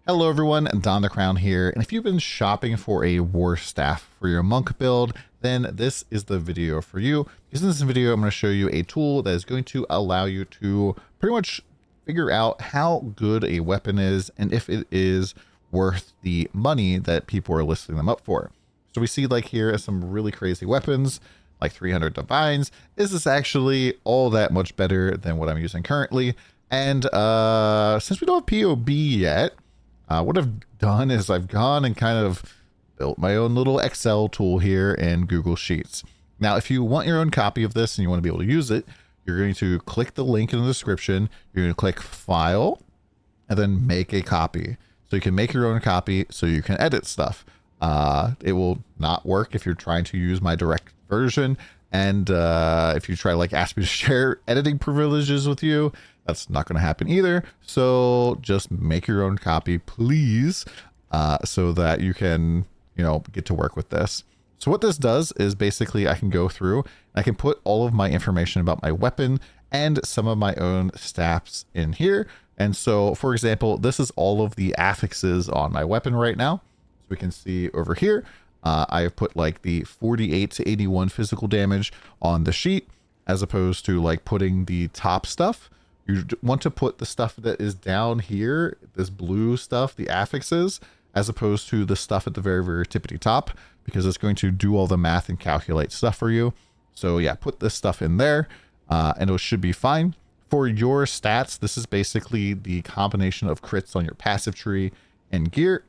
Hello everyone, DonTheCrown here, and if you've been shopping for a Warstaff for your monk build, then this is the video for you. Because in this video, I'm going to show you a tool that is going to allow you to pretty much figure out how good a weapon is and if it is worth the money that people are listing them up for. So we see like here some really crazy weapons, like 300 divines. Is this actually all that much better than what I'm using currently? And since we don't have PoB yet, what I've done is I've gone and kind of built my own little Excel tool here in Google Sheets. Now, if you want your own copy of this and you want to be able to use it, you're going to click the link in the description. You're going to click File and then Make a Copy. So you can make your own copy so you can edit stuff. It will not work if you're trying to use my direct version. And if you try like ask me to share editing privileges with you, that's not going to happen either. So just make your own copy, please, so that you can, get to work with this. So what this does is basically I can go through and I can put all of my information about my weapon and some of my own stats in here. And so, for example, this is all of the affixes on my weapon right now. So we can see over here, I have put like the 48 to 81 physical damage on the sheet, as opposed to like putting the top stuff. You want to put the stuff that is down here, this blue stuff, the affixes, as opposed to the stuff at the very, very tippity top, because it's going to do all the math and calculate stuff for you. So yeah, put this stuff in there and it should be fine. For your stats, this is basically the combination of crits on your passive tree and gear.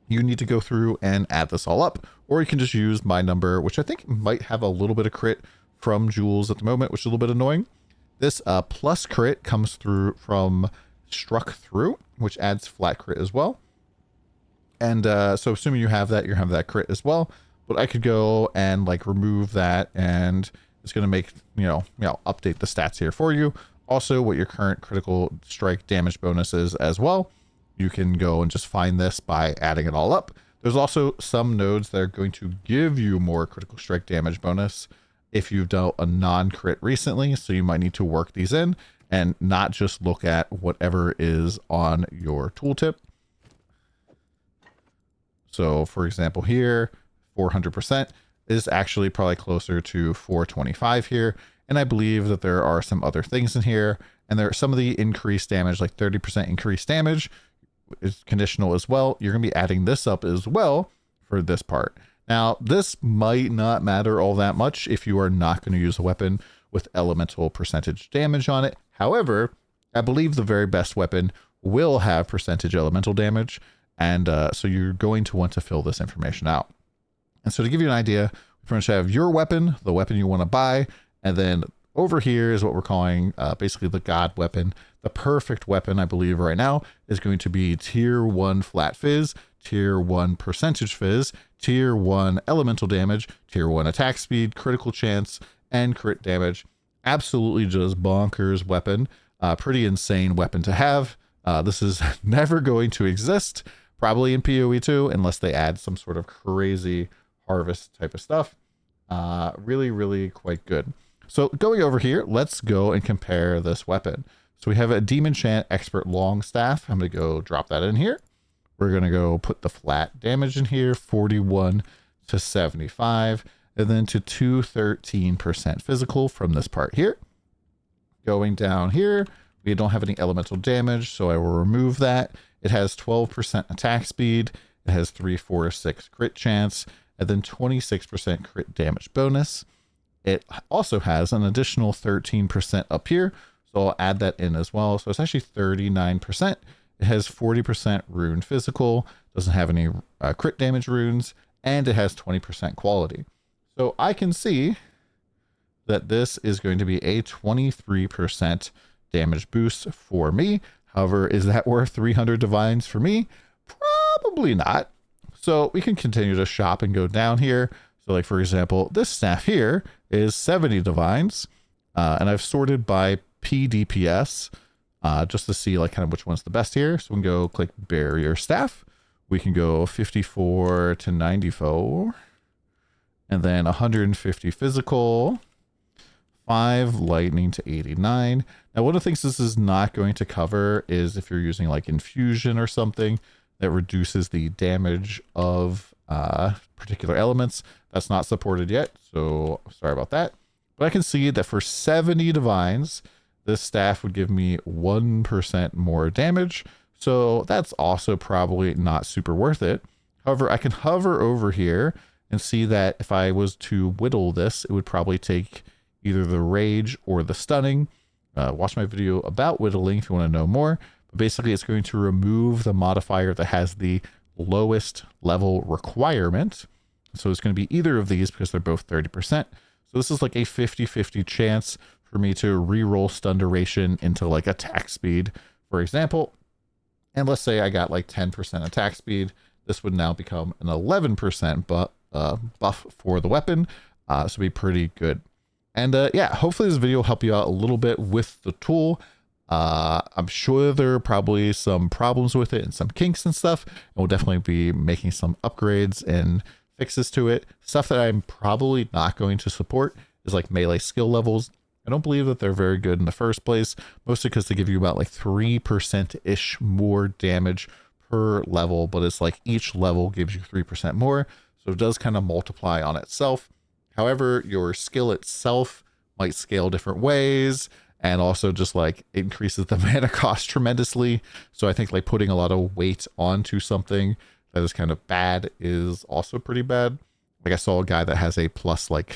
You need to go through and add this all up, or you can just use my number, which I think might have a little bit of crit from jewels at the moment, which is a little bit annoying. This plus crit comes through from struck through, which adds flat crit as well. And so assuming you have that crit as well. But I could go and like remove that, and it's going to make, update the stats here for you. Also, what your current critical strike damage bonus is as well. You can go and just find this by adding it all up. There's also some nodes that are going to give you more critical strike damage bonus if you've done a non-crit recently, so you might need to work these in and not just look at whatever is on your tooltip. So for example here, 400% is actually probably closer to 425 here. And I believe that there are some other things in here, and there are some of the increased damage, like 30% increased damage is conditional as well. You're going to be adding this up as well for this part. Now, this might not matter all that much if you are not going to use a weapon with elemental percentage damage on it. However, I believe the very best weapon will have percentage elemental damage, and so you're going to want to fill this information out. And so to give you an idea, we pretty much have your weapon, the weapon you want to buy, and then over here is what we're calling basically the god weapon. The perfect weapon, I believe right now, is going to be tier 1 flat fizz, tier 1 percentage fizz, tier 1 elemental damage, tier 1 attack speed, critical chance, and crit damage. Absolutely just bonkers weapon. Pretty insane weapon to have. This is never going to exist, probably in PoE2, unless they add some sort of crazy harvest type of stuff. Really, really quite good. So going over here, let's go and compare this weapon. So we have a Demon Chant Expert Long Staff. I'm going to go drop that in here. We're going to go put the flat damage in here, 41 to 75, and then to 213% physical from this part here. Going down here, we don't have any elemental damage, so I will remove that. It has 12% attack speed. It has 3, 4, 6 crit chance, and then 26% crit damage bonus. It also has an additional 13% up here, so I'll add that in as well. So it's actually 39%. It has 40% rune physical, doesn't have any crit damage runes, and it has 20% quality. So I can see that this is going to be a 23% damage boost for me. However, is that worth 300 divines for me? Probably not. So we can continue to shop and go down here. So like, for example, this staff here is 70 divines, and I've sorted by PDPS just to see like kind of which one's the best here. So we can go click barrier staff. We can go 54 to 94, and then 150 physical, 5 lightning to 89. Now, one of the things this is not going to cover is if you're using like infusion or something, that reduces the damage of particular elements. That's not supported yet, so sorry about that. But I can see that for 70 divines, this staff would give me 1% more damage. So that's also probably not super worth it. However, I can hover over here and see that if I was to whittle this, it would probably take either the rage or the stunning. Watch my video about whittling if you want to know more. But basically, it's going to remove the modifier that has the lowest level requirement. So it's going to be either of these because they're both 30%. So this is like a 50-50 chance for me to re-roll stun duration into like attack speed, for example. And let's say I got like 10% attack speed. This would now become an 11% buff for the weapon. So it'd be pretty good. And yeah, hopefully this video will help you out a little bit with the tool. I'm sure there are probably some problems with it and some kinks and stuff. And we'll definitely be making some upgrades and fixes to it. Stuff that I'm probably not going to support is like melee skill levels. I don't believe that they're very good in the first place, mostly because they give you about like 3%-ish more damage per level, but it's like each level gives you 3% more. So it does kind of multiply on itself. However, your skill itself might scale different ways, and also just like increases the mana cost tremendously. So I think like putting a lot of weight onto something that is kind of bad is also pretty bad. Like I saw a guy that has a plus like,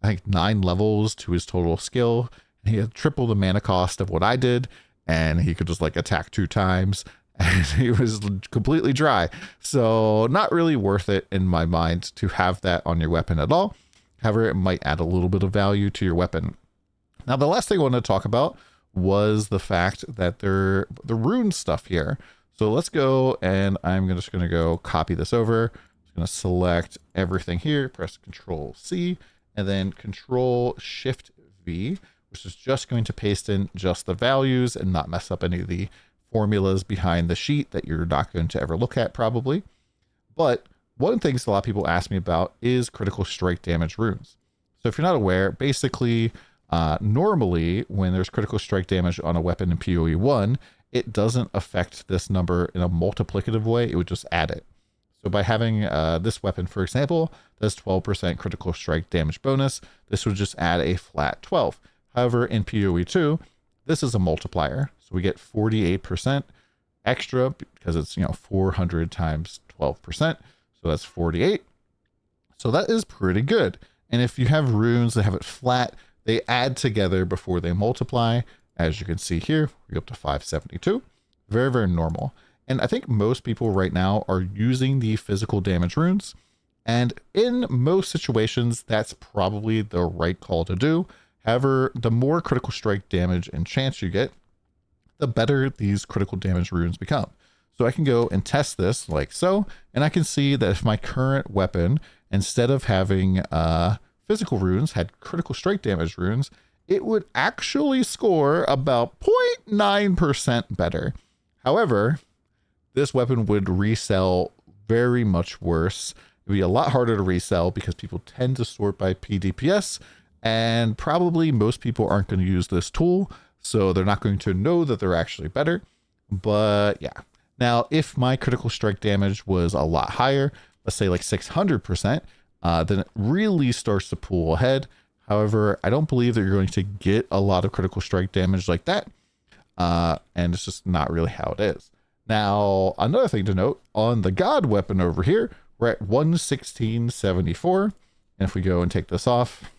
I think 9 levels to his total skill. He had triple the mana cost of what I did, and he could just like attack 2 times and he was completely dry. So not really worth it in my mind to have that on your weapon at all. However, it might add a little bit of value to your weapon. Now, the last thing I wanted to talk about was the fact that the rune stuff here. So let's go, and I'm just going to go copy this over. I'm going to select everything here, press Control C, and then Control Shift V, which is just going to paste in just the values and not mess up any of the formulas behind the sheet that you're not going to ever look at probably. But one of the things a lot of people ask me about is critical strike damage runes. So if you're not aware, basically, normally when there's critical strike damage on a weapon in PoE1, it doesn't affect this number in a multiplicative way. It would just add it. So by having this weapon, for example, does 12% critical strike damage bonus, this would just add a flat 12. However, in PoE2, this is a multiplier. So we get 48% extra because it's, 400 times 12%. So that's 48. So that is pretty good. And if you have runes that have it flat, they add together before they multiply. As you can see here, we go up to 572. Very, very normal. And I think most people right now are using the physical damage runes. And in most situations, that's probably the right call to do. However, the more critical strike damage and chance you get, the better these critical damage runes become. So I can go and test this like so, and I can see that if my current weapon, instead of having physical runes, had critical strike damage runes, it would actually score about 0.9% better. However, this weapon would resell very much worse. It would be a lot harder to resell because people tend to sort by PDPS, and probably most people aren't going to use this tool, so they're not going to know that they're actually better. But yeah. Now, if my critical strike damage was a lot higher, let's say like 600%, then it really starts to pull ahead. However, I don't believe that you're going to get a lot of critical strike damage like that. And it's just not really how it is. Now, another thing to note, on the God weapon over here, we're at 116.74. And if we go and take this off,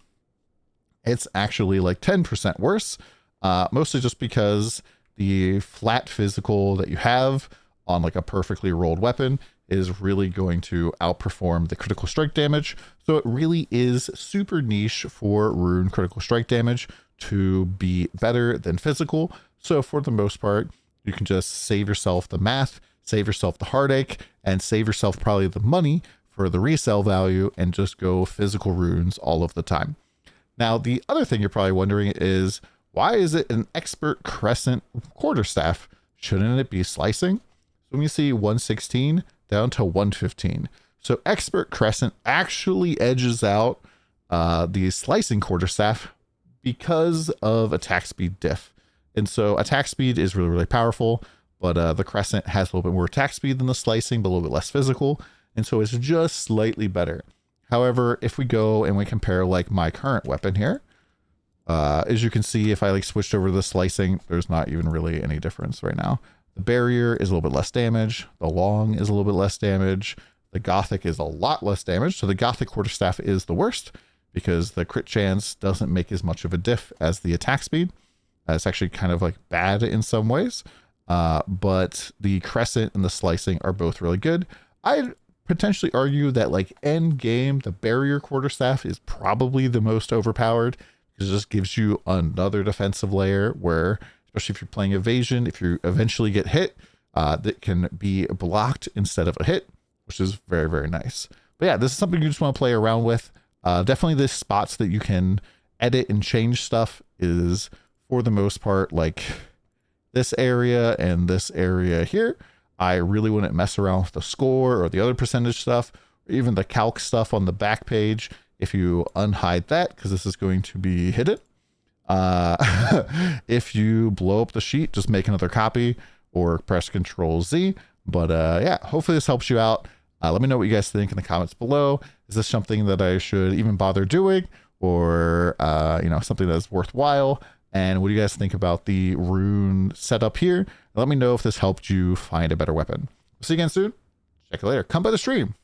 it's actually like 10% worse. Mostly just because the flat physical that you have on like a perfectly rolled weapon is really going to outperform the critical strike damage. So it really is super niche for rune critical strike damage to be better than physical. So for the most part, you can just save yourself the math, save yourself the heartache, and save yourself probably the money for the resale value and just go physical runes all of the time. Now, the other thing you're probably wondering is, why is it an expert crescent quarterstaff? Shouldn't it be slicing? So when you see 116 down to 115. So expert crescent actually edges out the slicing quarterstaff because of attack speed diff. And so attack speed is really, really powerful, but the crescent has a little bit more attack speed than the slicing, but a little bit less physical. And so it's just slightly better. However, if we go and we compare like my current weapon here, as you can see, if I like switched over to the slicing, there's not even really any difference right now. The barrier is a little bit less damage. The long is a little bit less damage. The Gothic is a lot less damage. So the Gothic Quarterstaff is the worst because the crit chance doesn't make as much of a diff as the attack speed. It's actually kind of like bad in some ways. But the Crescent and the Slicing are both really good. I'd potentially argue that like end game, the Barrier Quarterstaff is probably the most overpowered because it just gives you another defensive layer where, especially if you're playing evasion, if you eventually get hit, that can be blocked instead of a hit, which is very, very nice. But yeah, this is something you just want to play around with. Definitely the spots that you can edit and change stuff is for the most part like this area and this area here. I really wouldn't mess around with the score or the other percentage stuff, or even the calc stuff on the back page. If you unhide that, because this is going to be hidden. If you blow up the sheet, just make another copy or press Control Z. But yeah, hopefully this helps you out. Let me know what you guys think in the comments below. Is this something that I should even bother doing, or you know, something that's worthwhile? And what do you guys think about the rune setup here? Let me know if this helped you find a better weapon. See you again soon. Check you later. Come by the stream.